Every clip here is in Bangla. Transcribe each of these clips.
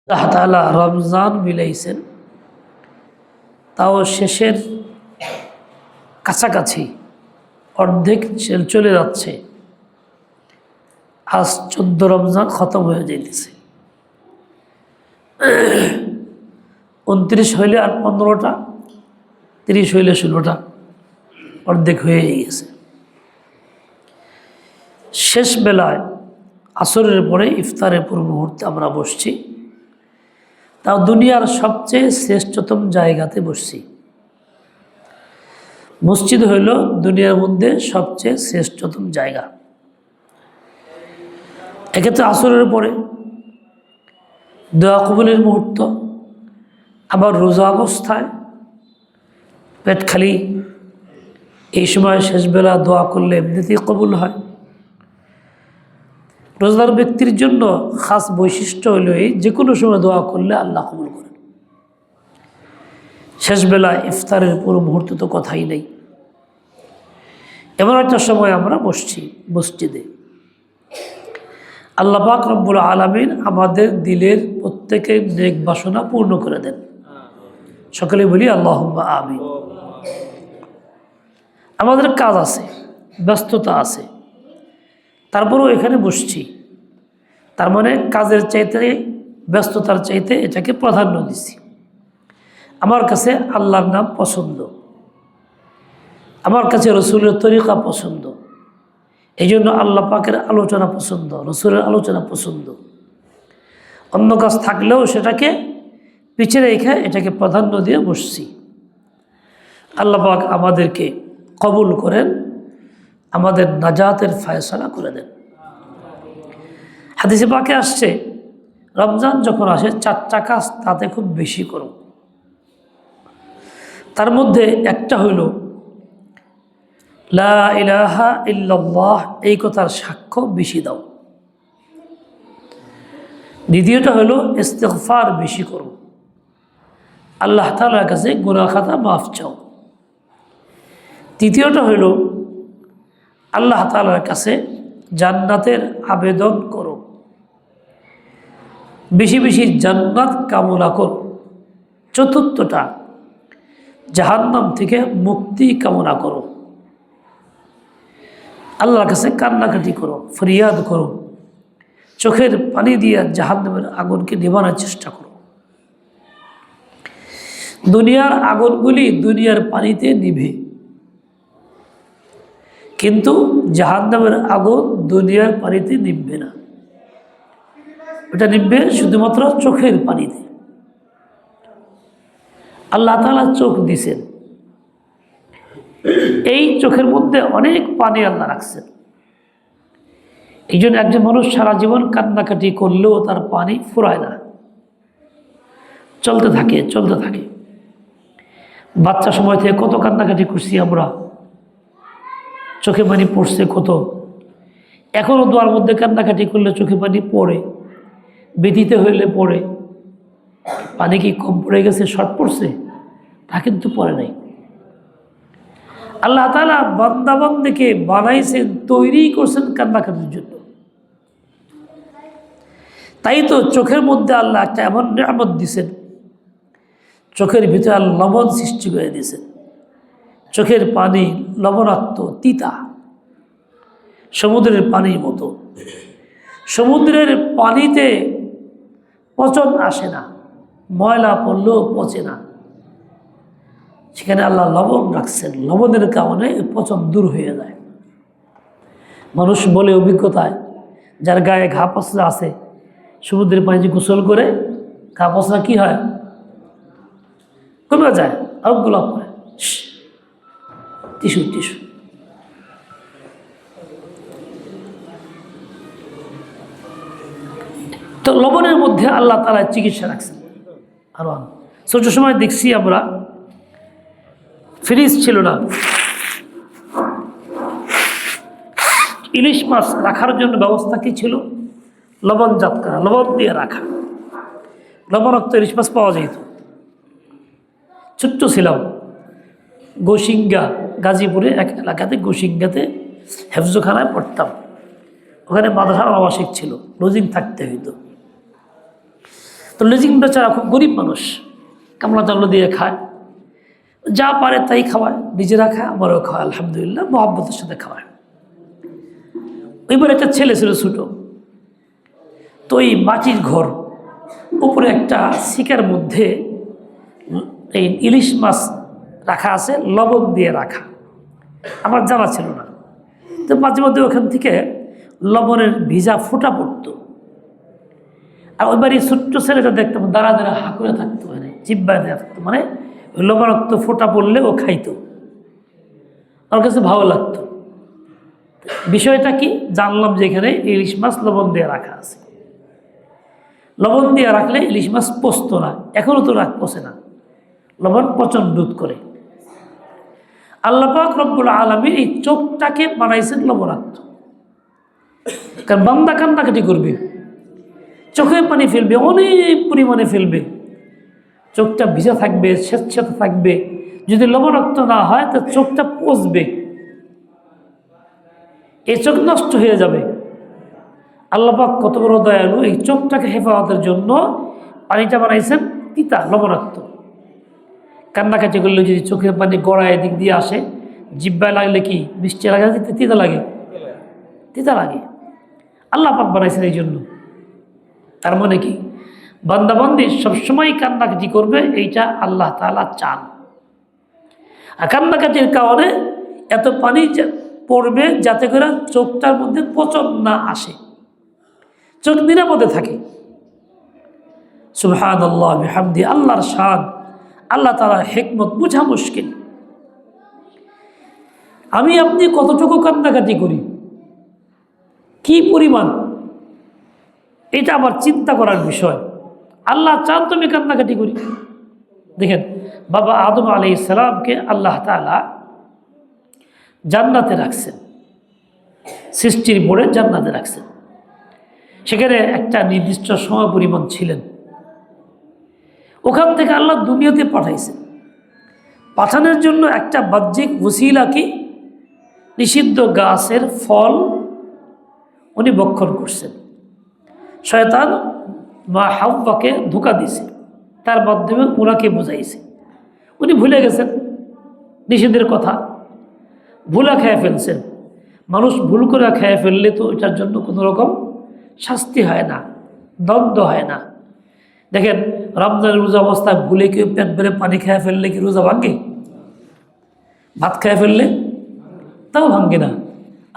আল্লাহ তাআলা রমজান মিলাইছেন, তাও শেষের কাছাকাছি অর্ধেক চলে যাচ্ছে। আজ 14 রমজান খতম হয়ে যাইতেছে। 29 হইলে আর 15টা, 30 হইলে 16টা, অর্ধেক হয়ে গেছে। শেষ বেলায় আসরের পরে ইফতারের পূর্ব মুহূর্তে আমরা বসছি, তাও দুনিয়ার সবচেয়ে শ্রেষ্ঠতম জায়গাতে বসছি। মসজিদ হইল দুনিয়ার মধ্যে সবচেয়ে শ্রেষ্ঠতম জায়গা। এক্ষেত্রে আসরের পরে দোয়া কবুলের মুহূর্ত, আবার রোজা অবস্থায় পেট খালি, এই সময় শেষবেলা দোয়া করলে এমনিতেই কবুল হয়। রোজাদার ব্যক্তির জন্য খাস বৈশিষ্ট্য হইল এই, যে কোনো সময় দোয়া করলে আল্লাহ কবুল করেন। শেষবেলা ইফতারের পুরো মুহূর্ত তো কথাই নেই। এমন একটা সময় আমরা বসছি মসজিদে। আল্লাহ পাক রব্বুল আলামিন আমাদের দিলের প্রত্যেকের নেক বাসনা পূর্ণ করে দেন। সকলে বলি আল্লাহুম্মা আমিন। আমাদের কাজ আছে, ব্যস্ততা আছে, তারপরেও এখানে বসছি। তার মানে কাজের চাইতে, ব্যস্ততার চাইতে এটাকে প্রাধান্য দিচ্ছি। আমার কাছে আল্লাহর নাম পছন্দ, আমার কাছে রসুলের তরিকা পছন্দ, এই জন্য আল্লাহ পাকের আলোচনা পছন্দ, রসুলের আলোচনা পছন্দ। অন্য কাজ থাকলেও সেটাকে পিছিয়ে রেখে এটাকে প্রাধান্য দিয়ে বসছি। আল্লাহ পাক আমাদেরকে কবুল করেন, আমাদের নাজাতের ফয়সালা করে দেন। হাদিসে পাকে আসছে, রমজান যখন আসে 4টা কাজ তাতে খুব বেশি করো। তার মধ্যে একটা হইল লা ইলাহা ইল্লাল্লাহ, এই কথার সাক্ষ্য বেশি দাও। দ্বিতীয়টা হলো ইস্তিগফার বেশি করো, আল্লাহ তাআলার কাছে গুনাহ খাতা মাফ চাও। তৃতীয়টা হইল আল্লাহ তাআলার কাছে জান্নাতের আবেদন করো, বেশি বেশি জান্নাত কামনা করো। চতুর্থটা জাহান্নাম থেকে মুক্তি কামনা করো, আল্লাহর কাছে কান্নাকাটি করো, ফরিয়াদ করো, চোখের পানি দিয়ে জাহান্নামের আগুনকে নিভানোর চেষ্টা করো। দুনিয়ার আগুনগুলি দুনিয়ার পানিতে নিভে, কিন্তু জাহান্নামের আগুন দুনিয়ার পানিতে নিভবে না, এটা নিভবে শুধুমাত্র চোখের পানিতে। আল্লাহ তাআলা চোখ দিছেন, এই চোখের মধ্যে অনেক পানি আল্লাহ রাখছেন। এই জন্য একজন মানুষ সারা জীবন কান্নাকাটি করলেও তার পানি ফুরায় না, চলতে থাকে চলতে থাকে। বাচ্চা সময় থেকে কত কান্নাকাটি করছি আমরা, চোখে পানি পড়ছে কত। এখনও দোয়ার মধ্যে কান্নাকাটি করলে চোখে পানি পড়ে, ব্যথিত হইলে পড়ে। পানি কি কম পড়ে গেছে, শর্ট পড়ছে? তা কিন্তু পড়ে নাই। আল্লাহ তাআলা বান্দা বান্দাকে বানাইছেন, তৈরি করছেন কান্নাকাটির জন্য। তাই তো চোখের মধ্যে আল্লাহ একটা এমন নিয়ামত দিয়েছেন, চোখের ভিতরে আল্লাহ লবণ সৃষ্টি করে দিয়েছেন। চোখের পানি লবণাক্ত, তিতা, সমুদ্রের পানির মতো। সমুদ্রের পানিতে পচন আসে না, ময়লা পড়লেও পচে না। সেখানে আল্লাহ লবণ রাখছেন, লবণের কারণে পচন দূর হয়ে যায়। মানুষ বলে অভিজ্ঞতায়, যার গায়ে ঘা পচরা আছে, সমুদ্রের পানিতে গোসল করে ঘা পচরা কি হয়, কমে যায়, আর গোলাপ করে টিস্যু টিস্যু। তো লবণের মধ্যে আল্লাহ তাআলা চিকিৎসা রাখছেন। আরো ছোট সময় দেখছি আমরা, ফ্রিজ ছিল না, ইলিশ মাছ রাখার জন্য ব্যবস্থা কি ছিল, লবণজাত করা, লবণ দিয়ে রাখা। লবণাক্ত ইলিশ মাছ পাওয়া যেত। ছোট্ট ছিলাম, গোসিঙ্গা, গাজীপুরে এক এলাকাতে গোসিঙ্গাতে হেফজখানায় পড়তাম। ওখানে মাদ্রাসার আবাসিক ছিল, লজিং থাকতে হইতো। তো লজিম বেচারা খুব গরিব মানুষ, কামলা চামলা দিয়ে খায়, যা পারে তাই খাওয়ায়, নিজেরা খায়, আমারও খাওয়ায়, আলহামদুলিল্লাহ মহব্বতের সাথে খাওয়ায়। ওইবার একটা ছেলে ছিল ছোটো, তো এই মাটির ঘর উপরে একটা শিকার মধ্যে এই ইলিশ মাছ রাখা আছে, লবণ দিয়ে রাখা, আমার জানা ছিল না। তো মাঝে মধ্যে ওখান থেকে লবণের ভিজা ফোঁটা পড়তো, আর ওইবার এই ছোট্ট ছেলেটা দেখতাম দাঁড়া দাঁড়া হা করে থাকতো, মানে জিব্বায় দেওয়া থাকতো, মানে ওই লবণাক্ত ফোঁটা পড়লে ও খাইতো, আমার কাছে ভালো লাগতো। বিষয়টা কি জানলাম যে এখানে ইলিশ মাছ লবণ দিয়ে রাখা আছে। লবণ দিয়ে রাখলে ইলিশ মাছ পচতো না, এখনও তো পচে না, লবণ পচন রোধ করে। আল্লাহ পাক রব্বুল আলামিন এই চোখটাকে বানাইছেন লবণাক্ত, কারণ বান্দা কান্নাকাটি করবে, চোখে পানি ফেলবে, অনেক পরিমাণে ফেলবে, চোখটা ভিজা থাকবে, স্বেচ্ছাতে থাকবে। যদি লবণাক্ত না হয় তো চোখটা পচবে, এই চোখ নষ্ট হয়ে যাবে। আল্লাহ পাক কত বড় দয়ালু, এই চোখটাকে হেফাজতের জন্য পানিটা বানাইছেন তিতা, লবণাক্ত। কান্নাকাটি করলে যদি চোখের পানি গড়ায় দিক দিয়ে আসে, জিব্বায় লাগলে কি মিষ্টি লাগে, তিতা লাগে, তিতা লাগে। আল্লাহ পাক বানাইছেন এই জন্য। তার মানে কি বান্দাবান্দি সবসময় কান্নাকাটি করবে, এইটা আল্লাহ তাআলা চান। আর কান্নাকাটির কারণে এত পানি পড়বে যাতে করে চোখটার মধ্যে পচন না আসে, চোখ নিরাপদে থাকে। সুবহানাল্লাহ বিহামদি, আল্লাহর শান, আল্লাহ তাআলার হিকমত বোঝা মুশকিল। আমি আপনি কতটুকু কান্নাকাটি করি, কি পরিমাণ, এটা আবার চিন্তা করার বিষয়। আল্লাহ চান তুমি কান্নাকাটি করি। দেখেন বাবা আদম আলাইহিস সালামকে আল্লাহ তাআলা জান্নাতে রাখছেন, সৃষ্টির পরে জান্নাতে রাখছেন, সেখানে একটা নির্দিষ্ট সময় পরিমাণ ছিলেন। ওখান থেকে আল্লাহ দুনিয়াতে পাঠাইছেন, পাঠানোর জন্য একটা বাহ্যিক ওসিলা কি নিষিদ্ধ গাছের ফল উনি ভক্ষণ করছেন। শয়তান মা হাওয়াকে ধোঁকা দিয়েছে, তার মাধ্যমে ওনাকে বোঝাইছে, উনি ভুলে গেছেন নিষেধের কথা, ভুলা খেয়ে ফেলছেন। মানুষ ভুল করে খেয়ে ফেললে তো এটার জন্য কোনো রকম শাস্তি হয় না, দ্বন্দ্ব হয় না। দেখেন রমজানের রোজা অবস্থায় ভুলে কেউ পেট ভরে পানি খেয়ে ফেললে কি রোজা ভাঙ্গে? ভাত খেয়ে ফেললে তাও ভাঙ্গে না।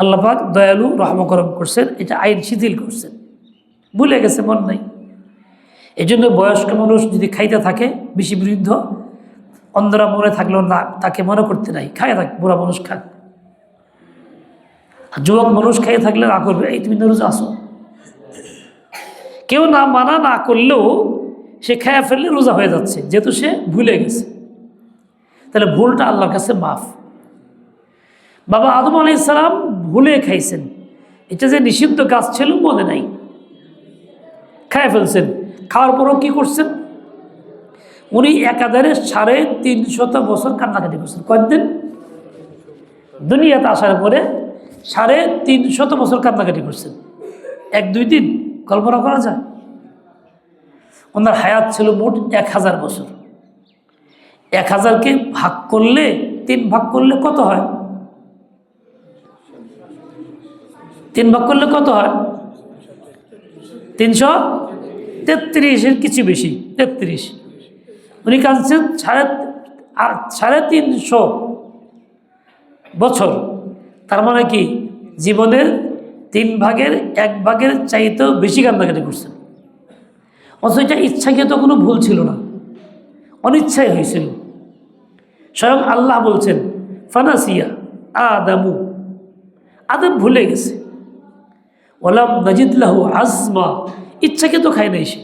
আল্লাহ পাক দয়ালু রহম করম করছেন, এটা আইন শিথিল করছেন, ভুলে গেছে, মন নাই। এই জন্য বয়স্ক মানুষ যদি খাইতে থাকে বেশি বৃদ্ধ, অন্ধরা মনে থাকলেও না তাকে মনে করতে নাই, খাইয়ে থাক, বুড়া মানুষ খাক। আর যুবক মানুষ খাইয়ে থাকলে না করবে, এই তুমি রোজা আসো। কেউ না মানা না করলেও সে খাইয়া ফেললে রোজা হয়ে যাচ্ছে, যেহেতু সে ভুলে গেছে। তাহলে ভুলটা আল্লাহর কাছে মাফ। বাবা আদম আলাইহিস সালাম ভুলে খাইছেন, এটা যে নিষিদ্ধ গাছ ছিল মনে নাই, খাইয়া ফেলছেন। খাওয়ার পরও কি করছেন? উনি একাধারে 350 বছর কান্নাকাটি করছেন। কয়েকদিন দুনিয়াতে আসার পরে 350 বছর কান্নাকাটি করছেন। 1-2 দিন কল্পনা করা যায়? ওনার হায়াত ছিল মোট 1000 বছর। 1000কে ভাগ করলে 3 ভাগ করলে কত হয়? 3 ভাগ করলে কত হয়? 333 কিছু বেশি, 33। উনি কাঁদছেন 350 বছর। তার মানে কি জীবনের 3 ভাগের 1 ভাগের চাইতেও বেশি কান্নাকাটি করছেন। অথচ এটা ইচ্ছাকৃত কোনো ভুল ছিল না, অনিচ্ছায় হয়েছিল। স্বয়ং আল্লাহ বলছেন ফানাসিয়া আদামু, আদম ভুলে গেছে। ওয়ালাম নাজিদ লাহু আজমা, ইচ্ছাকৃত খায় নাই সে।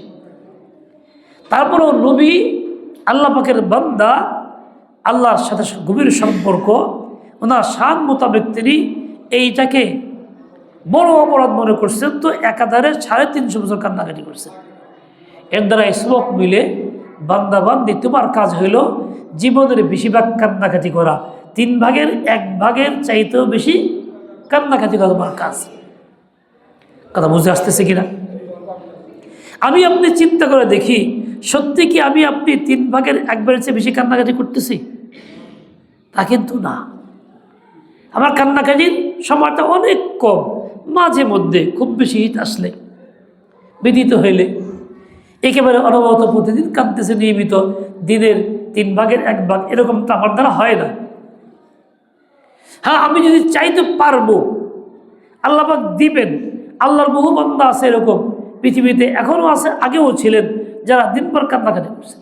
তারপরেও নবী আল্লাহ পাকের বান্দা, আল্লাহর সাথে গভীর সম্পর্ক, ওনার শান মোতাবেক তিনি এইটাকে বড় অপরাধ মনে করছেন, তো একাধারে 350 বছর কান্নাকাটি করছেন। এর দ্বারা শ্লোক মিলে বান্দা বান্দি তোমার কাজ হইল জীবনের বেশিরভাগ কান্নাকাটি করা, 3 ভাগের 1 ভাগের চাইতেও বেশি কান্নাকাটি করা তোমার কাজ। কথা বুঝে আসতেছে কিনা? আমি আপনি চিন্তা করে দেখি, সত্যি কি আমি আপনি 3 ভাগের 1 ভাগের চেয়ে বেশি কান্নাকাটি করতেছি? তা কিন্তু না। আমার কান্নাকাটির সময়টা অনেক কম, মাঝে মধ্যে খুব বেশি হিট আসলে, বিদিত হইলে, একেবারে অনবরত প্রতিদিন কাঁদতেছে নিয়মিত, দিনের 3 ভাগের 1 ভাগ, এরকম তো আমার দ্বারা হয় না। হ্যাঁ, আমি যদি চাইতে পারবো, আল্লাহ পাক দিবেন। আল্লাহর বহু বান্দা আছে এরকম পৃথিবীতে, এখনও আছে, আগেও ছিলেন, যারা দিনভর কান্নাকাটি করছেন।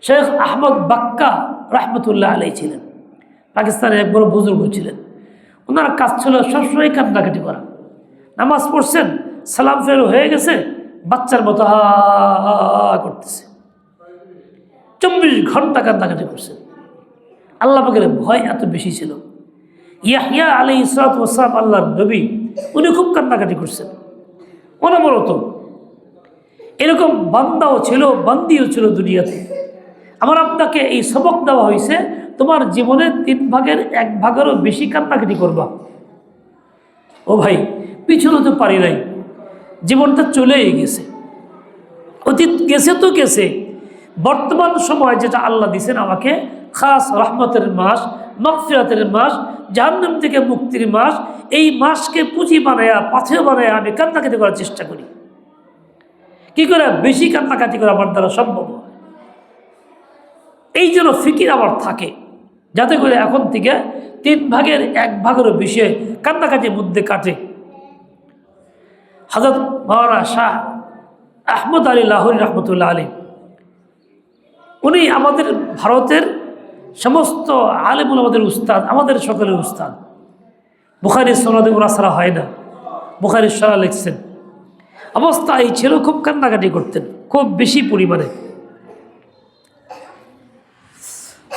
শেখ আহমদ বাক্কা রহমতুল্লাহ আলাইহি ছিলেন, পাকিস্তানের এক বড় বুজুর্গ ছিলেন। ওনার কাজ ছিল সবসময় কান্নাকাটি করা। নামাজ পড়ছেন, সালাম ফেরো হয়ে গেছে, বাচ্চার মতো হা করতেছে, 24 ঘন্টা কান্নাকাটি করছেন। আল্লাহ পাকের ভয় এত বেশি ছিল। ইয়াহইয়া আলাইহিস সালাতু ওয়াস সালাম, আল্লাহর নবী, উনি খুব কান্নাকাটি করছেন অনবরত। এরকম বান্দাও ছিল, বান্দিও ছিল দুনিয়াতে। আমার আপনাকে এই সবক দেওয়া হয়েছে, তোমার জীবনের 3 ভাগের 1 ভাগেরও বেশি কান্নাকাটি করবা। ও ভাই, পিছনে তো পারি নাই, জীবনটা চলেই গেছে, অতীত গেছে তো গেছে। বর্তমান সময় যেটা আল্লাহ দিয়েছেন আমাকে, খাস রহমতের মাস, মাগফিরাতের মাস, জাহান্নাম থেকে মুক্তির মাস, এই মাসকে পুঁজি বানায়া, পাথর বানায়া আমি কান্নাকাটি করার চেষ্টা করি। কি করে বেশি কান্নাকাটি করা আমার দ্বারা সম্ভব হয়, এই জন্য ফিকির আমার থাকে, যাতে করে এখন থেকে 3 ভাগের 1 ভাগেরও বেশি কান্নাকাটির মধ্যে কাটে। হযরত মাওলানা শাহ আহমদ আলী লাহোরী রহমতুল্লাহ আলী, উনি আমাদের ভারতের সমস্ত আলেমুল আমাদের উস্তাদ, আমাদের সকলের উস্তাদ। বুখারীর সনদে ওরা ছাড়া হয় না, বুখারীর শরহ লিখছেন। অবস্থা এই ছিল, খুব কান্নাকাটি করতেন, খুব বেশি পরিমাণে।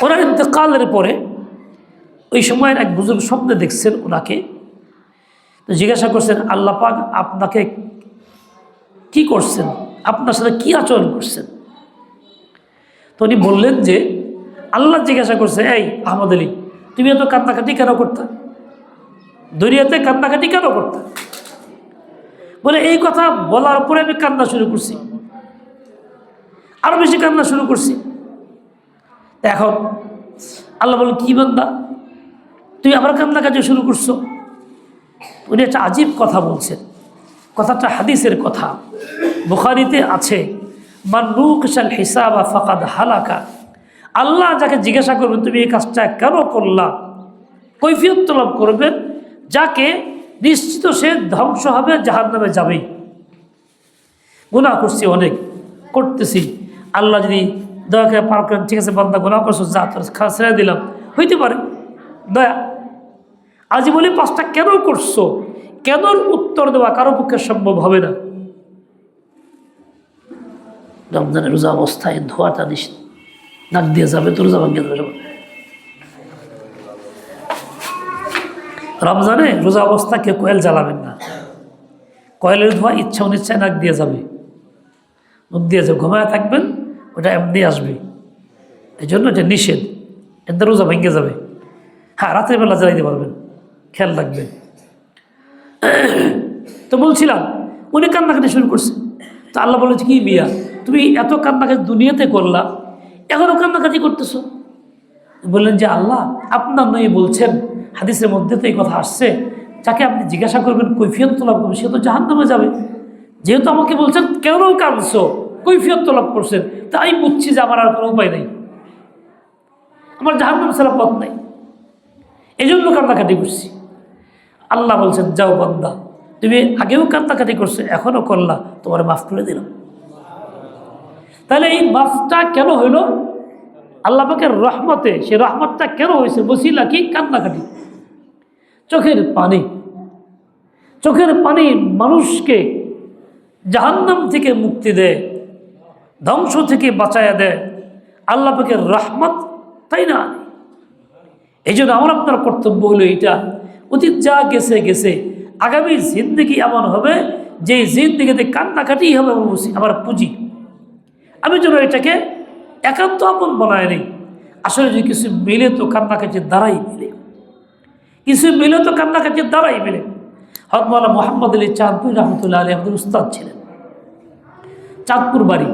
ওনার ইন্তেকালের পরে ওই সময়ের এক বুজুর্গ স্বপ্নে দেখছেন ওনাকে, তো জিজ্ঞাসা করছেন, আল্লাহ পাক আপনাকে কি করছেন, আপনার সাথে কি আচরণ করছেন? তো উনি বললেন যে, আল্লাহ জিজ্ঞাসা করছে, এই আহমদ আলী, তুমি এত কান্নাকাটি কেন করতা? দুনিয়াতে কান্নাকাটি কেন করতা? বলে, এই কথা বলার পরে আমি কান্না শুরু করছি, আরো বেশি কান্না শুরু করছি। এখন আল্লাহ বলেন, কি বান্দা, তুই আবার কান্নাকাটি শুরু করছো? উনি একটা আজীব কথা বলছেন, কথাটা হাদিসের কথা, বুখারীতে আছে, মান নুকিশাল হিসাবা ফাকাদ হালাকা। আল্লাহ যাকে জিজ্ঞাসা করবেন তুমি এই কাজটা কেন করলা, কৈফিয়ত তলব করবেন, যাকে নিশ্চিত সে ধ্বংস হবে, জাহান্নামে যাবেই। গুনাহ করছি, অনেক করতেছি, আল্লাহ যদি দয়া করে পার করেন, ঠিক আছে বান্দা গুনাহ করছো, যা তোর ছেড়ে দিলাম, হইতে পারে দয়া। আজ বলি 5টা কেন করছো, কেন উত্তর দেওয়া কারো পক্ষে সম্ভব হবে না। রমজানের রোজা অবস্থায় ধোয়াটা নাক দিয়ে যাবে, তো রোজা ভাঙিয়ে যাবে। রমজানে রোজা অবস্থা কেউ কয়েল জ্বালাবেন না, কয়েলের ধোয়া ইচ্ছা অনিচ্ছায় নাক দিয়ে যাবে, মুখ দিয়ে যাবে, ঘুমায় থাকবেন, ওটা এমনি আসবে। এই জন্য এটা নিষেধ, এতে রোজা ভেঙে যাবে। হ্যাঁ, রাতের বেলা জ্বালাইতে পারবেন, খেয়াল রাখবেন। তো বলছিলাম, উনি কান্নাকাটি শুরু করছে। তো আল্লাহ বলেছে, কি মিয়া, তুমি এত কান্নাকাটি দুনিয়াতে করলা, এখনও কান্নাকাটি করতেছো? বললেন যে, আল্লাহ আপনার নয় বলছেন, হাদিসের মধ্যে তো এই কথা আসছে, যাকে আপনি জিজ্ঞাসা করবেন, কৈফিয়ত তলব করবেন, সে তো জাহান্নামে যাবে। যেহেতু আমাকে বলছেন কেন কাঁদছো, কৈফিয়ত তলব করছেন, তাই বুঝছি যে আমার আর কোনো উপায় নেই, আমার জাহান্নাম ছাড়া পথ নাই, এই জন্য কান্নাকাটি করছি। আল্লাহ বলছেন, যাও বান্দা, তুমি আগেও কান্নাকাটি করছো, এখনও করলা, তোমার মাফ করে দিলাম। তাহলে এই মাফটা কেন হইল? আল্লাহ পাকের রহমতে। সে রহমতটা কেন হয়েছে? বসিলা কি? কান্নাকাটি। চোখের পানি, চোখের পানি মানুষকে জাহান্নাম থেকে মুক্তি দেয়, ধ্বংস থেকে বাঁচায়া দেয়, আল্লাহ পাকের রহমত, তাই না? এই জন্য আমার আপনার কর্তব্য হলো এটা, অতীত যা গেছে গেছে, আগামী জিন্দেগি এমন হবে যে জিন্দেগিতে কান্নাকাটি হবে আমার পুঁজি। আমি যেন এটাকে একান্ত আপন বানায় নেই। আসলে যদি কিছু মিলে তো কান্নাকাটির দ্বারাই মিলে, কিছু মিলে তো কান্নাকাটির দ্বারাই মিলে। হযরত মাওলানা মুহাম্মদ আলী চাঁদপুরি রহমতুল্লাহ আলাইহি আমাদের উস্তাদ ছিলেন। চাঁদপুর বাড়ি।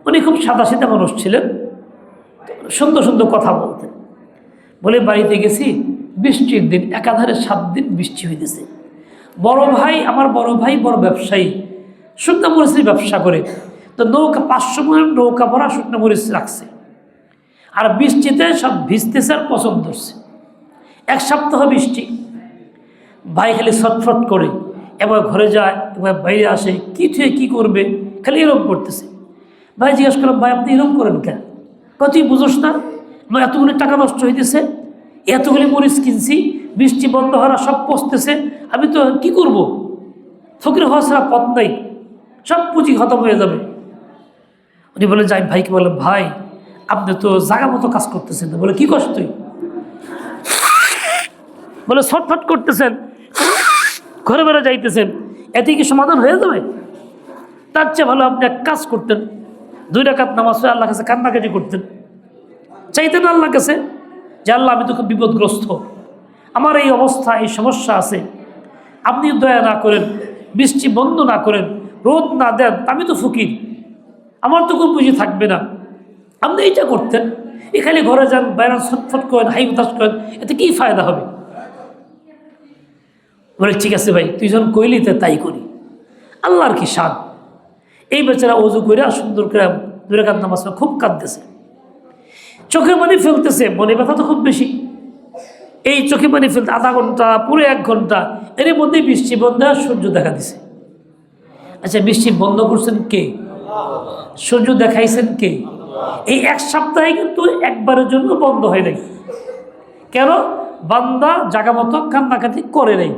উনি খুব সাদাসিধা মানুষ ছিলেন, সুন্দর সুন্দর কথা বলতেন। বলে বাড়িতে গেছি, বৃষ্টির দিন, একাধারে 7 দিন বৃষ্টি হইতেছে। বড় ভাই, আমার বড় ভাই বড় ব্যবসায়ী, শুকনো মরিচের ব্যবসা করে। তো নৌকা 500 মণ নৌকা ভরা শুকনো মরিচ রাখছে, আর বৃষ্টিতে সব ভিজতেছে আর পছন্দ ধরছে। 1 সপ্তাহ বৃষ্টি। ভাই খালি ছটফট করে, এবার ঘরে যায়, এবার বাইরে আসে, কি থুয়ে কী করবে, খালি এরকম করতেছে। ভাই জিজ্ঞেস করলাম, ভাই আপনি এরকম করেন কেন? তুই বুঝোস না আমার এতগুলি টাকা নষ্ট হইতেছে, এতগুলি মরিচ কিনছি, বৃষ্টি বন্ধ হওয়া সব পচতেছে, আমি তো কি করব? ফকির হওয়া ছাড়া পথ নাই, সব পুঁজি খতম হয়ে যাবে। উনি বলে, যাই ভাইকে বললাম, ভাই আপনি তো জায়গা মতো কাজ করতেছেন না। বলে, কি কষ্ট তুই? বলে, ছটফট করতেছেন, ঘরে বেড়ে যাইতেছেন, এতে কি সমাধান হয়ে যাবে? তার চেয়ে ভালো আপনি এক কাজ করতেন, 2 রাকাত নামাজ পড়ে আল্লাহর কাছে কান্নাকাটি করতেন, চাইতেন আল্লাহর কাছে যে আল্লাহ আমি তো খুব বিপদগ্রস্ত, আমার এই অবস্থা, এই সমস্যা আছে, আপনি দয়া না করেন, বৃষ্টি বন্ধ না করেন, রোদ না দেন, আমি তো ফকির, আমার তো কোনো পুঁজি থাকবে না। আপনি এইটা করতেন। এখানে ঘরে যান, বাইরে ছটফট করেন, হাই উতাস করেন, এতে কী ফায়দা হবে? বলে, ঠিক আছে ভাই, তুই যখন কইলি তো তাই করি। আল্লাহর কি শান। এই বেচারা অজু করে সুন্দর করে 2 রাকাত নামাজ পড়ে খুব কাঁদতেছে, চোখে পানি ফেলতেছে, মনে ব্যথা তো খুব বেশি। এই চোখে পানি ফেলতে আধা ঘন্টা, পুরো 1 ঘন্টা, এর মধ্যেই বৃষ্টি বন্ধ আর সূর্য দেখা দিছে। আচ্ছা, বৃষ্টি বন্ধ করছেন কে? সূর্য দেখাইছেন কে? এই 1 সপ্তাহে কিন্তু একবারের জন্য বন্ধ হয় নাই। কেন? বান্দা জাগা মতো কান্নাকাটি করে নাই,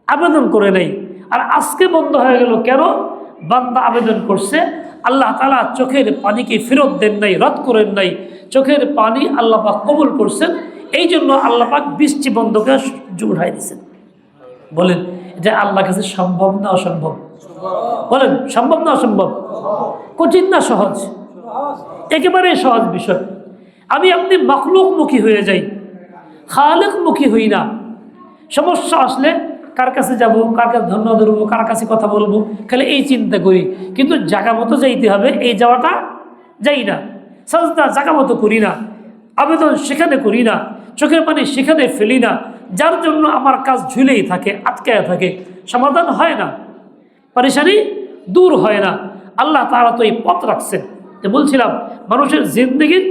আবেদন করে নাই। আর আজকে বন্ধ হয়ে গেল কেন? বান্দা আবেদন করছে, আল্লাহ তাআলা চোখের পানিকে ফেরত দেন নাই, রদ করেন নাই, চোখের পানি আল্লাহ পাক কবুল করছেন। এই জন্য আল্লাহ পাক বৃষ্টি বন্ধ করে সূর্য উঠাই দিয়েছেন। বলেন, এটা আল্লাহর কাছে সম্ভব না অসম্ভব? বলেন, সম্ভব না অসম্ভব? কঠিন না সহজ? একেবারে সহজ বিষয়। আমি আপনি মাখলুকমুখী হয়ে যাই, খালেকমুখী হই না। সমস্যা আসলে কার কাছে যাব, কার কাছে ধন্য ধরবো, কার কাছে কথা বলবো, খালি এই চিন্তা করি। কিন্তু জায়গা মতো যাইতে হবে, এই যাওয়াটা যাই না। সাজদা জায়গা মতো করি না, আবেদন সেখানে করি না, চোখের পানি সেখানে ফেলি না, যার জন্য আমার কাজ ঝুলেই থাকে, আটকায় থাকে, সমাধান হয় না, পরেশানি দূর হয় না। আল্লাহ তাআলা তো এই পথ রাখছেন। তো বলছিলাম, মানুষের জিন্দগির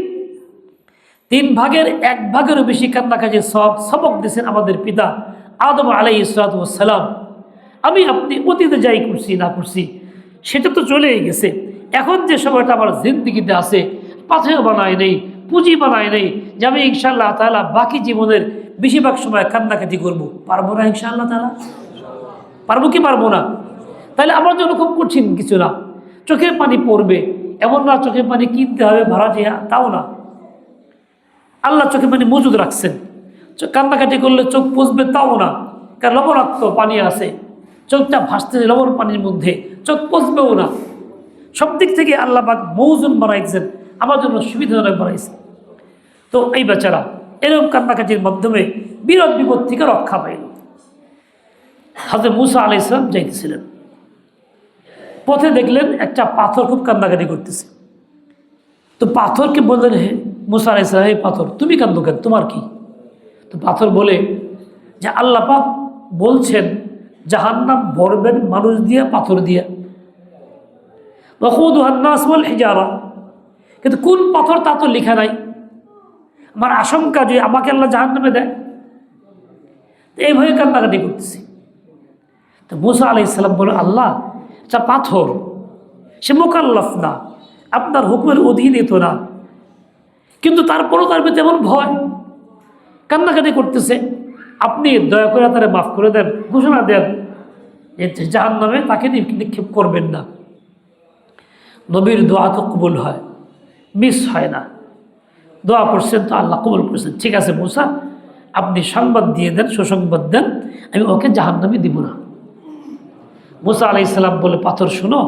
3 ভাগের 1 ভাগেরও বেশি কান্নাকাটির সবক দিয়েছেন আমাদের পিতা আদম আলাইহিস সালাতু ওয়াস সালাম। আমি আপনি অতীতে যাই করছি না করছি সেটা তো চলেই গেছে। এখন যে সময়টা আমার জিন্দগিতে আছে, পাথেয় বানায় নেই, পুঁজি বানায় নেই যে আমি ইনশাআল্লাহ তাআলা বাকি জীবনের বেশিরভাগ সময় কান্নাকাটি করব। পারবো না ইনশাআল্লাহ তাআলা? পারবো কি পারবো না? তাহলে আমার জন্য খুব কঠিন কিছু না। চোখের পানি পড়বে, এমন না চোখের পানি কিনতে হবে ভাড়া দিয়ে, তাও না। আল্লাহ চোখে পানি মজুদ রাখছেন। কান্নাকাটি করলে চোখ পুষবে, তাও না, কারণ লবণাক্ত পানি আছে, চোখটা ভাসতেছে লবণ পানির মধ্যে, চোখ পুষবেও না। সব দিক থেকে আল্লাহ পাক মৌজুন বানাইছেন, আমার জন্য সুবিধাজনক বানাইছেন। তো এই বেচারা এরকম কান্নাকাটির মাধ্যমে বিরোধ বিপদ থেকে রক্ষা পাইল। হযরত মূসা আলাইহিস সালাম যাইতেছিলেন, পথে দেখলেন একটা পাথর খুব কান্নাকাটি করতেছে। তো পাথরকে বললেন, হে মূসা আলাইহিস সালাম, হে পাথর তুমি কান্দো কেন, তোমার কি? তো পাথর বলে যে আল্লাহ পাক বলছেন জাহান্নাম ভরবেন মানুষ দিয়ে, পাথর দিয়ে, ওয়াকুদুহান নাস ওয়াল হিজারা, কিন্তু কোন পাথর তা তো লেখা নাই। আমার আশঙ্কা যে আমাকে আল্লাহ জাহান্নামে দেয়, এই ভয়ে কান্নাকাটি করতেছি। তো মূসা আলাইহিস সালাম বলে, আল্লাহ এটা পাথর, সে মুকাল্লাফ না, আপনার হুকুমের অধীনে তো না, কিন্তু তারপরও তার ভিতরে এমন ভয়, কান্নাকাটি করতেছে। আপনি দয়া করে তারা মাফ করে দেন, ঘোষণা দেন যে জাহান্নামে তাকে নিক্ষেপ করবেন না। নবীর দোয়া তো কবুল হয়, মিস হয় না। দোয়া করছেন তো আল্লাহ কবুল করছেন। ঠিক আছে মূসা, আপনি সংবাদ দিয়ে দেন, সুসংবাদ দেন, আমি ওকে জাহান্নামে দিব না। মূসা আলাইহিস সালাম বলে, পাথর শোনো,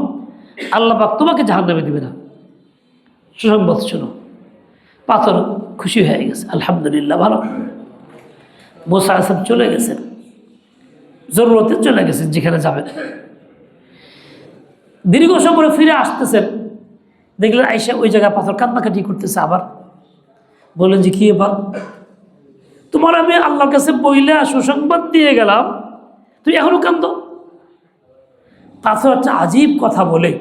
আল্লাহ পাক তোমাকে জাহান্নামে দিবে না, সুসংবাদ শোনো। পাথর খুশি হয়ে গেছে, আলহামদুলিল্লাহ, ভালো। মূসা আলাইহিস সালাম চলে গেছেন, জরুরতে চলে গেছেন যেখানে যাবেন। দীর্ঘ সময় ফিরে আসতেছেন, দেখলেন আইসা ওই জায়গায় পাথর কান্নাকাটি করতেছে। আবার বললেন যে কি এবার তোমার আমি আল্লাহর কাছে বইলে সুসংবাদ দিয়ে গেলাম, তুই এখনো কান্দ? পাথর একটা আজীব কথা বলে।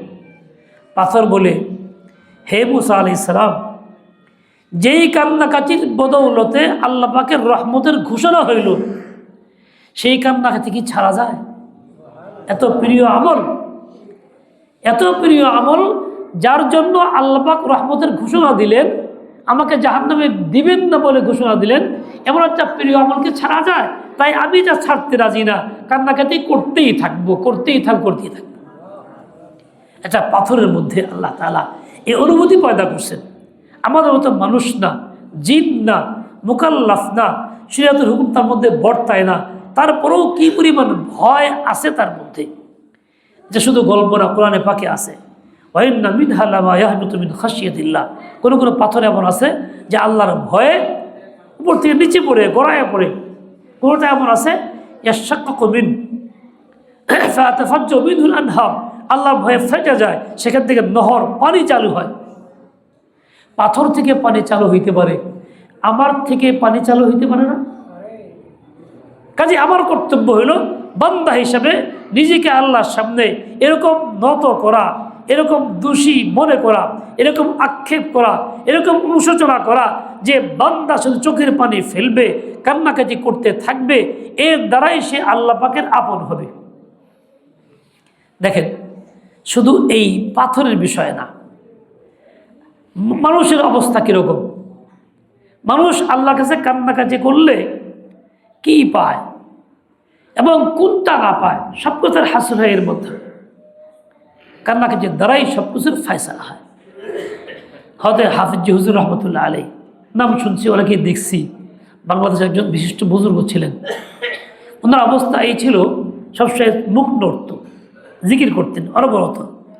পাথর বলে, হে মুসা আলাইহিস সালাম, যেই কান্নাকাটির বদৌলতে আল্লাহ পাকের রহমতের ঘোষণা হইল, সেই কান্নাকাটি কি ছাড়া যায়? এত প্রিয় আমল, এত প্রিয় আমল, যার জন্য আল্লাহ পাক রহমতের ঘোষণা দিলেন, আমাকে জাহান্নামে দিবেন না বলে ঘোষণা দিলেন, এমন একটা প্রিয় আমলকে ছাড়া যায়? তাই আমি যা ছাড়তে রাজি না, কান্নাকাটি করতেই থাকবো, করতেই থাকবো। এটা পাথরের মধ্যে আল্লাহ তাআলা এই অনুভূতি পয়দা করছেন। আমাদের মতো মানুষ না, জিন না, মুকাল্লাফ না, শরীয়তের হুকুম তার মধ্যে বর্তায় না, তারপরেও কি পরিমাণ ভয় আছে তার মধ্যে, যে শুধু গল্প না, কোরআনে পাকে আছে ওয়াইন্না মিনহা লামা ইয়াহবিতু মিন খাশিয়াতিল্লাহ। কোনো কোনো পাথর এমন আছে যে আল্লাহর ভয়ে উপর থেকে নিচে পড়ে গড়ায় পড়ে। কোনোটা এমন আছে ইয়াশাক্কাকু মিন ফাতাফাজ্জারু মিনহুল আনহার, আল্লাহর ভয়ে ফেটে যায়, সেখান থেকে নহর পানি চালু হয়। পাথর থেকে পানি চালু হইতে পারে, আমার থেকে পানি চালু হইতে পারে না? কাজে আমার কর্তব্য হইল বান্দা হিসাবে নিজেকে আল্লাহর সামনে এরকম নত করা, এরকম দোষী মনে করা, এরকম আক্ষেপ করা, এরকম অনুশোচনা করা যে বান্দা শুধু চোখের পানি ফেলবে, কান্নাকাটি করতে থাকবে, এর দ্বারাই সে আল্লাহ পাকের আপন হবে। দেখেন, শুধু এই পাথরের বিষয় না, মানুষের অবস্থা কীরকম। মানুষ আল্লাহর কাছে কান্নাকাটি করলে কি পায় এবং কোনটা না পায়, সব কিছুর হাসিল হয় এর মধ্যে। কান্নাকাটির দ্বারাই সব কিছুর ফয়সালা হয়। হয়তো হাফিজ হুজুর রহমতুল্লাহ আলাই নাম শুনছি, ওনাকে দেখছি, বাংলাদেশের একজন বিশিষ্ট বুজুর্গ ছিলেন। ওনার অবস্থা এই ছিল, সবসময় মুখ নড়ত, জিকির করতেন অনবরত,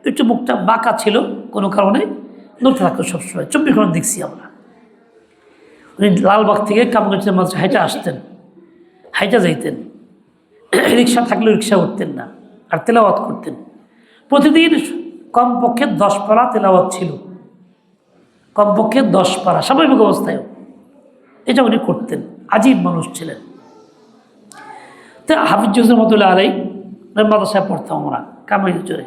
একটু মুখটা বাঁকা ছিল কোনো কারণে, নড়তে থাকতো সবসময়, 24 ঘন্টা দেখছি আমরা। উনি লালবাগ থেকে কামগঞ্জের মাঝে হাইটা আসতেন, হাইটা যাইতেন, রিক্সা থাকলেও রিক্সা উঠতেন না, আর তেলাওয়াত করতেন। প্রতিদিন কমপক্ষে 10 পারা তেলাওয়াত ছিল, কমপক্ষে 10 পারা স্বাভাবিক অবস্থায়ও, এটা উনি করতেন। আজীব মানুষ ছিলেন। তো হাফিজ হুজুর রহমতুল্লাহ আলাই মাদ্রাসায় পড়তাম আমরা, কামাইল চরে।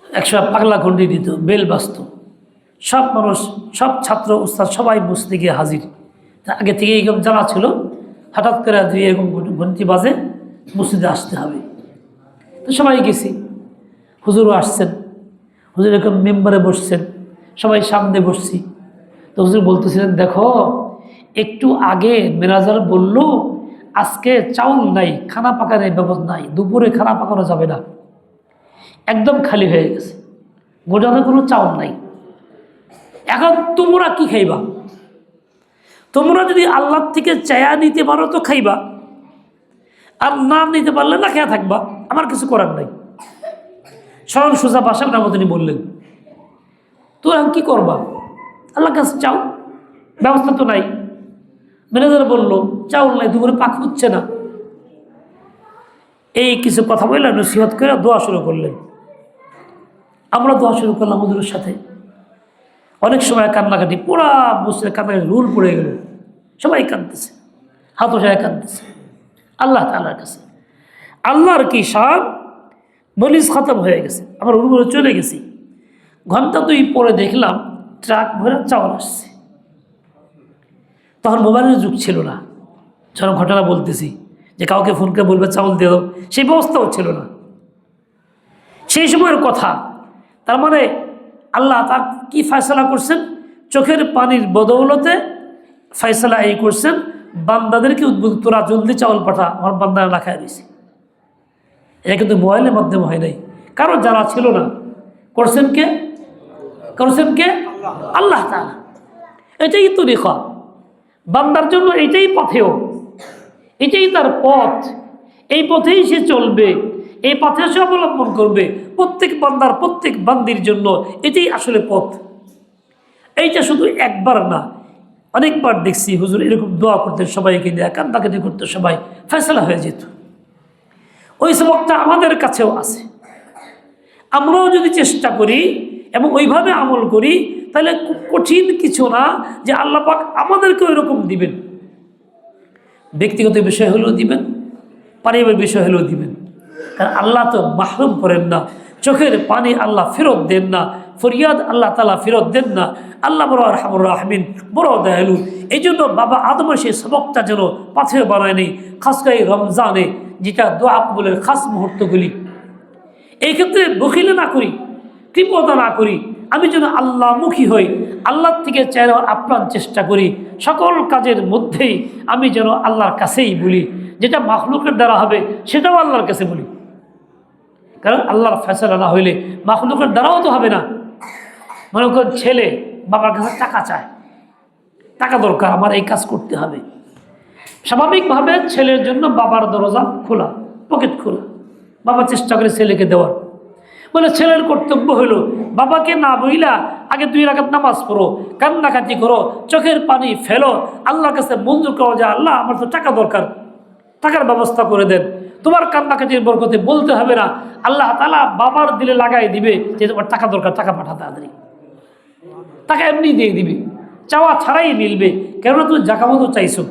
একসময় পাগলা ঘন্টি দিত, বেল বাজত, সব মানুষ, সব ছাত্র উস্তাদ সবাই বসতে গিয়ে হাজির। আগে থেকে এরকম জানা ছিল, হঠাৎ করে দিয়ে এরকম ঘন্টি বাজে, মসজিদে আসতে হবে। তো সবাই গেছি, হুজুরও আসছেন, হুজুর এরকম মেম্বারে বসছেন, সবাই সামনে বসছি। তো হুজুর বলতেছিলেন, দেখো একটু আগে মেরাজার বলল আজকে চাউল নাই, খানা পাকানোর ব্যবস্থা নাই, দুপুরে খানা পাকানো যাবে না, একদম খালি হয়ে গেছে, গোডাউনে কোনো চাউল নাই। এখন তোমরা কি খাইবা? তোমরা যদি আল্লাহর থেকে চায়া নিতে পারো তো খাইবা, আর না নিতে পারলে না খেয়ে থাকবা, আমার কিছু করার নাই। স্মরণ সোজা ভাষা না তিনি বললেন, তো এখন কী করবা? আল্লাহর কাছে চাও, ব্যবস্থা তো নাই। ম্যানেজার বললো চাউল নাই, দুপুরে পাক হচ্ছে না। এই কিছু কথা বললেন, নসিহত করে দোয়া শুরু করলেন। আমরা দোয়া শুরু করলাম হুজুরের সাথে। অনেক সময় কান্নাকাটি, পুরা বসে কান্নাকাটি রুল পড়ে গেল, সবাই কাঁদতেছে, হাত ওঠায় কাঁদতেছে আল্লাহ তাআলার কাছে। আল্লাহর কি শান, মলিজ খতম হয়ে গেছে, আমরা রুমে চলে গেছি। ঘন্টা 2 পরে দেখলাম ট্রাক ভরে চাউল আসছে। তখন মোবাইলের যুগ ছিল না, যখন ঘটনা বলতেছি যে কাউকে ফোন করে বলবে চাউল দিয়ে দাও, সেই ব্যবস্থাও ছিল না সেই সময়ের কথা। তার মানে আল্লাহ তার কি ফয়সালা করছেন? চোখের পানির বদৌলতে ফয়সালা এই করছেন, বান্দাদেরকে উদ্বুদ্ধ, তোরা জলদি চাউল পাঠা, আমার বান্দারা না খায় রয়েছে। এটা কিন্তু মোবাইলের মাধ্যমে হয় নাই, কারো জানা ছিল না। করছেন কে? করছেন কে? আল্লাহ তাআলা। এটাই তরিকা বান্দার জন্য, এটাই পথেও, এটাই তার পথ, এই পথেই সে চলবে, এই পথে সে অবলম্বন করবে। প্রত্যেক বান্দার, প্রত্যেক বান্দির জন্য এটাই আসলে পথ। এইটা শুধু একবার না, অনেকবার দেখছি হুজুর এরকম দোয়া করতেন, সবাইকে নিয়ে কান্দাকাটি করতে, সবাই ফয়সালা হয়ে যেত। ওই সবকটা আমাদের কাছেও আছে। আমরাও যদি চেষ্টা করি এবং ওইভাবে আমল করি, তাহলে খুব কঠিন কিছু না যে আল্লাহ পাক আমাদেরকে ওই রকম দিবেন। ব্যক্তিগত বিষয় হলেও দিবেন, পারিবারিক বিষয় হলেও দিবেন। কারণ আল্লাহ তো মাহরুম করেন না, চোখের পানি আল্লাহ ফেরত দেন না, ফরিয়াদ আল্লাহ তাআলা ফেরত দেন না। আল্লাহ বড় আরহামুর রাহিমিন, বড় দয়ালু। এই জন্য বাবা আদমের সেই সবকটা যেন পাথর বানায় নেই, খাস করে রমজানে, যেটা দোয়া কবুলের খাস মুহূর্তগুলি। এই ক্ষেত্রে বখিলে না করি, কৃপণতা না করি, আমি যেন আল্লাহমুখী হই, আল্লাহর থেকে চাইবার আপ্রাণ চেষ্টা করি। সকল কাজের মধ্যেই আমি যেন আল্লাহর কাছেই বলি, যেটা মাখলুকের দ্বারা হবে সেটাও আল্লাহর কাছে বলি। কারণ আল্লাহর ফয়সালা না হইলে মাখলুকের দ্বারাও তো হবে না। মনে করেন ছেলে বাবার কাছে টাকা চায়, টাকা দরকার, আমার এই কাজ করতে হবে। স্বাভাবিকভাবে ছেলের জন্য বাবার দরজা খোলা, পকেট খোলা, বাবা চেষ্টা করে ছেলেকে দেওয়ার। বলে ছেলের কর্তব্য হলো বাবাকে না বইলা আগে 2 রাকাত নামাজ পড়ো, কান্নাকাটি করো, চোখের পানি ফেলো, আল্লাহর কাছে মঞ্জুর করো যে আল্লাহ আমার তো টাকা দরকার, টাকার ব্যবস্থা করে দেন। তোমার কান্নাকাটির বরকতে বলতে হবে না, আল্লাহ তাআলা বাবার দিলে লাগাই দিবে যে তোমার টাকা দরকার, টাকা পাঠা তাড়াতাড়ি, টাকা এমনি দিয়ে দিবে, চাওয়া ছাড়াই মিলবে। কেননা তুমি জাকা মতো চাইছো।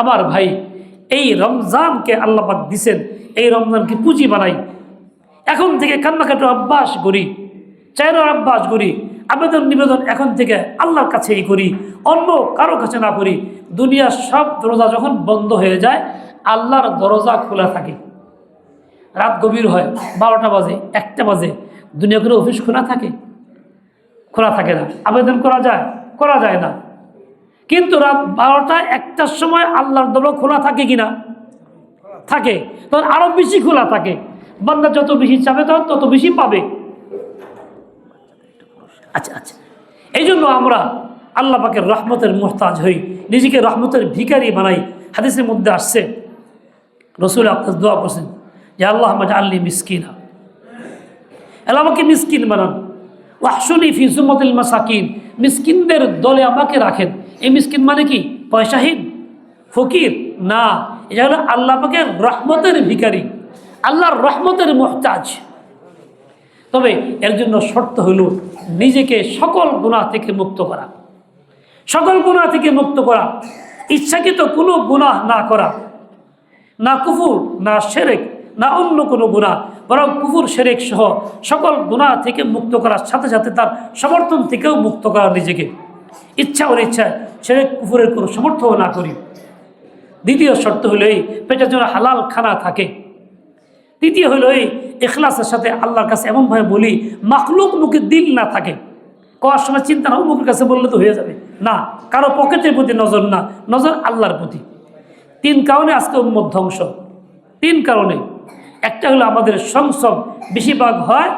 আমার ভাই, এই রমজানকে আল্লাহ পাক দিছেন, এই রমজানকে পুঁজি বানাই, এখন থেকে কান্নাকাটি অভ্যাস করি, চাইনার অভ্যাস করি, আবেদন নিবেদন এখন থেকে আল্লাহর কাছেই করি, অন্য কারো কাছে না করি। দুনিয়ার সব দরজা যখন বন্ধ হয়ে যায়, আল্লাহর দরজা খোলা থাকে। রাত গভীর হয়, 12টা বাজে, 1টা বাজে, দুনিয়া করে অফিস খোলা থাকে? খোলা থাকে না। আবেদন করা যায়? করা যায় না। কিন্তু রাত 12টা 1টার সময় আল্লাহর দরজা খোলা থাকে কিনা? থাকে। তখন আরো বেশি খোলা থাকে। বান্দা যত বেশি চাবে তত বেশি পাবে। আচ্ছা আচ্ছা, এই জন্য আমরা আল্লাহ পাকের রহমতের মুহতাজ হই, নিজেকে রহমতের ভিখারি বানাই। হাদিসের মধ্যে আসছে, রাসূল আপনার দোয়া করছেন যে আল্লাহ মাজআলনি মিসকিনা, আল্লাহ আমাকে মিসকিন বানান, ওয়াহশুনি ফি যুমরাতিল মাসাকিন, মিসকিনদের দলে আমাকে রাখেন। এই মিসকিন মানে কি? পয়সাহীন, ফকির না, এটা হলো আল্লাহ পাকের রহমতের ভিখারি, আল্লাহর রহমতের মুহতাজ। তবে এর জন্য শর্ত হলো নিজেকে সকল গুনাহ থেকে মুক্ত করা, সকল গুনাহ থেকে মুক্ত করা, ইচ্ছাকৃত কোনো গুনাহ না করা, না কুফর, না শিরক, না অন্য কোনো গুনাহ, বরং কুফর শিরক সহ সকল গুনাহ থেকে মুক্ত করার সাথে সাথে তার সমর্থন থেকেও মুক্ত করা নিজেকে। ইচ্ছা অনিচ্ছায় শিরক কুফরের কোনো সমর্থন না করি। দ্বিতীয় শর্ত হলো এই পেটের জন্য হালাল খানা থাকে। তৃতীয় হলো এই ইখলাসের সাথে আল্লাহর কাছে এমনভাবে বলি মাখলুক মুখে দিল না থাকে, করার সময় চিন্তা না মুখের কাছে বললে তো হয়ে যাবে না, কারো পকেটের প্রতি নজর না, নজর আল্লাহর প্রতি। 3 কারণে আজকে উম্মত ধ্বংস। 3 কারণে। একটা হলো আমাদের সংসব বেশিরভাগ হয়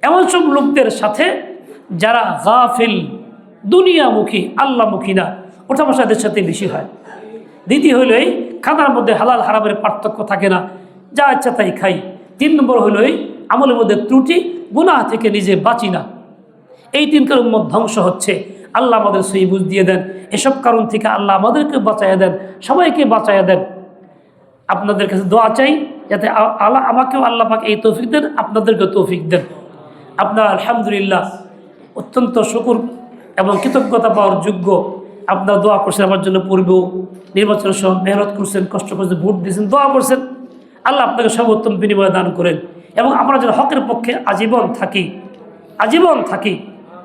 এমন সব লোকদের সাথে যারা গাফিল, দুনিয়ামুখী, আল্লাহমুখী না, ওঠা বসাদের সাথে বেশি হয়। দ্বিতীয় হলো এই খানার মধ্যে হালাল হারামের পার্থক্য থাকে না, যা ইচ্ছা তাই খাই। 3 নম্বর হলো এই আমলের মধ্যে ত্রুটি, গুনাহ থেকে নিজে বাঁচি না। এই 3 কারণ উম্মত ধ্বংস হচ্ছে। আল্লাহ আমাদের সহি বুঝ দিয়ে দেন, এসব কারণ থেকে আল্লাহ আমাদেরকে বাঁচাইয়া দেন, সবাইকে বাঁচাইয়া দেন। আপনাদের কাছে দোয়া চাই যাতে আল্লাহ আমাকেও আল্লাহ পাক এই তৌফিক দেন, আপনাদেরকেও তৌফিক দেন। আপনার আলহামদুলিল্লাহ অত্যন্ত শুকর এবং কৃতজ্ঞতা পাওয়ার যোগ্য। আপনারা দোয়া করছেন আমার জন্য, পূর্বেও নির্বাচনের সময় মেহনত করছেন, কষ্ট করছেন, ভোট দিয়েছেন, দোয়া করছেন। আল্লাহ আপনাকে সর্বোত্তম বিনিময় দান করেন এবং আমরা যেন হকের পক্ষে আজীবন থাকি, আজীবন থাকি।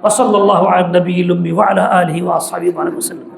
ওয়া সাল্লাল্লাহু আলা নবিয়্যিল উম্মি ওয়া আলা আলিহি ওয়া আসহাবিহি ওয়া সাল্লাম।